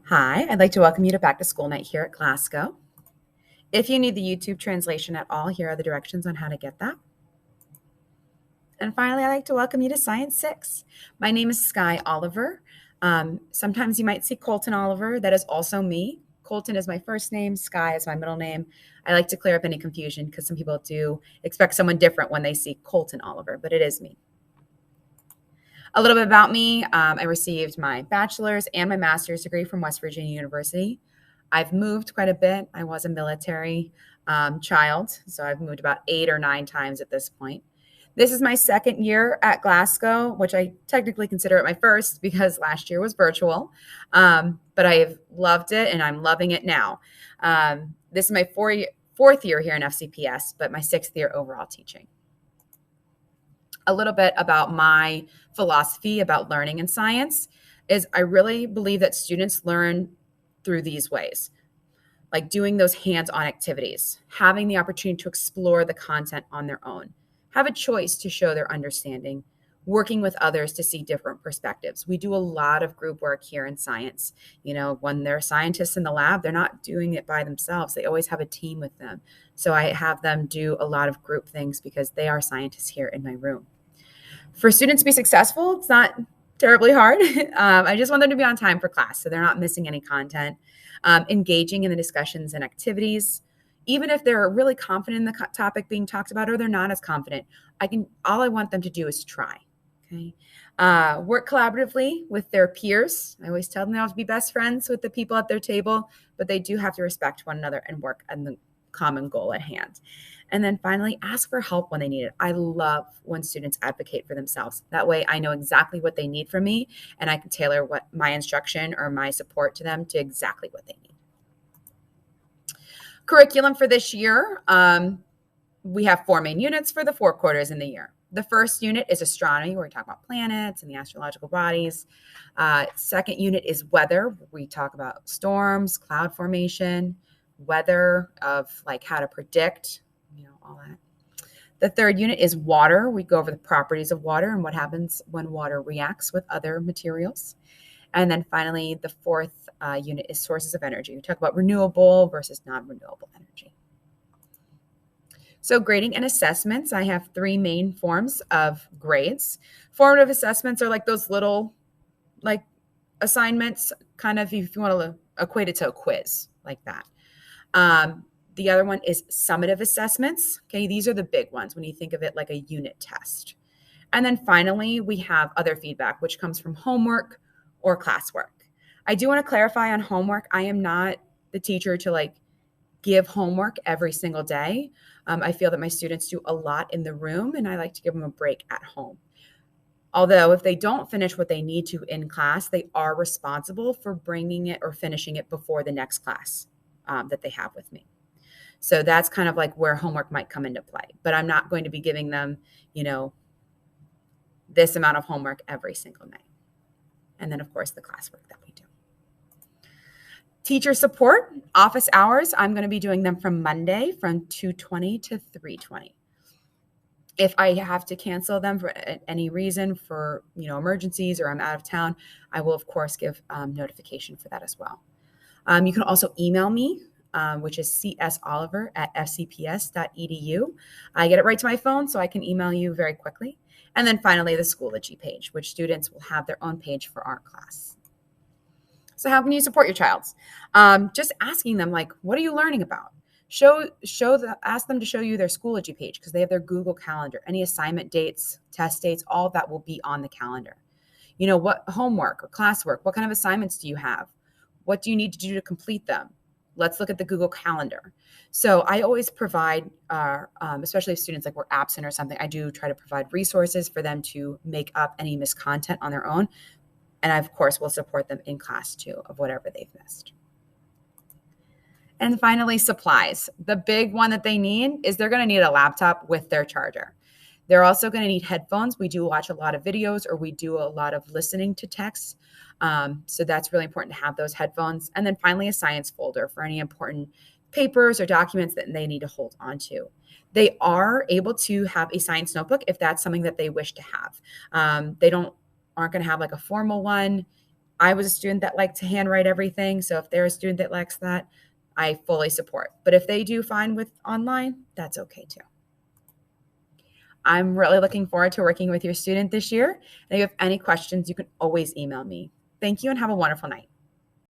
Hi, I'd like to welcome you to Back to School Night here at Glasgow. If you need the YouTube translation at all, here are the directions on how to get that. And finally, I'd like to welcome you to Science 6. My name is Sky Oliver. Sometimes you might see Colton Oliver. That is also me. Colton is my first name, Sky is my middle name. I like to clear up any confusion because some people do expect someone different when they see Colton Oliver, but it is me. A little bit about me. I received my bachelor's and my master's degree from West Virginia University. I've moved quite a bit. I was a military child, so I've moved about 8 or 9 times at this point. This is my second year at Glasgow, which I technically consider it my first because last year was virtual. But I have loved it and I'm loving it now. This is my fourth year here in FCPS, but my 6th year overall teaching. A little bit about my philosophy about learning in science is I really believe that students learn through these ways, like doing those hands-on activities, having the opportunity to explore the content on their own, have a choice to show their understanding, working with others to see different perspectives. We do a lot of group work here in science. You know, when they're scientists in the lab, they're not doing it by themselves. They always have a team with them. So I have them do a lot of group things because they are scientists here in my room. For students to be successful, it's not terribly hard. I just want them to be on time for class so they're not missing any content, engaging in the discussions and activities. Even if they're really confident in the topic being talked about or they're not as confident, all I want them to do is try. Okay. Work collaboratively with their peers. I always tell them they have to be best friends with the people at their table, but they do have to respect one another and work on the common goal at hand. And then finally, ask for help when they need it. I love when students advocate for themselves. That way I know exactly what they need from me and I can tailor what my instruction or my support to them to exactly what they need. Curriculum for this year, we have 4 main units for the 4 quarters in the year. The first unit is astronomy, where we talk about planets and the astrological bodies. Second unit is weather. We talk about storms, cloud formation, weather of like how to predict, all that. The third unit is water. We go over the properties of water and what happens when water reacts with other materials. And then finally, the fourth unit is sources of energy. We talk about renewable versus non-renewable energy. So grading and assessments, I have 3 main forms of grades. Formative assessments are like those little like assignments, kind of if you want to equate it to a quiz like that. The other one is summative assessments. Okay, these are the big ones when you think of it like a unit test. And then finally, we have other feedback, which comes from homework or classwork. I do want to clarify on homework. I am not the teacher to like give homework every single day. I feel that my students do a lot in the room and I like to give them a break at home. Although if they don't finish what they need to in class, they are responsible for bringing it or finishing it before the next class that they have with me. So that's kind of like where homework might come into play. But I'm not going to be giving them, this amount of homework every single night. And then, of course, the classwork that we do. Teacher support, office hours, I'm going to be doing them from Monday from 2:20 to 3:20. If I have to cancel them for any reason for, emergencies or I'm out of town, I will, of course, give notification for that as well. You can also email me, which is csoliver@fcps.edu. I get it right to my phone, so I can email you very quickly. And then finally, the Schoology page, which students will have their own page for our class. So how can you support your child? Just asking them, like, what are you learning about? Ask them to show you their Schoology page because they have their Google Calendar. Any assignment dates, test dates, all of that will be on the calendar. What homework or classwork, what kind of assignments do you have? What do you need to do to complete them? Let's look at the Google Calendar. So I always provide, especially if students like were absent or something, I do try to provide resources for them to make up any missed content on their own. And I, of course, will support them in class too of whatever they've missed. And finally, supplies. The big one that they need is they're going to need a laptop with their charger. They're also going to need headphones. We do watch a lot of videos or we do a lot of listening to texts. So that's really important to have those headphones. And then finally, a science folder for any important papers or documents that they need to hold on to. They are able to have a science notebook if that's something that they wish to have. They aren't going to have like a formal one. I was a student that liked to handwrite everything. So if they're a student that likes that, I fully support. But if they do fine with online, that's okay too. I'm really looking forward to working with your student this year. And if you have any questions, you can always email me. Thank you and have a wonderful night.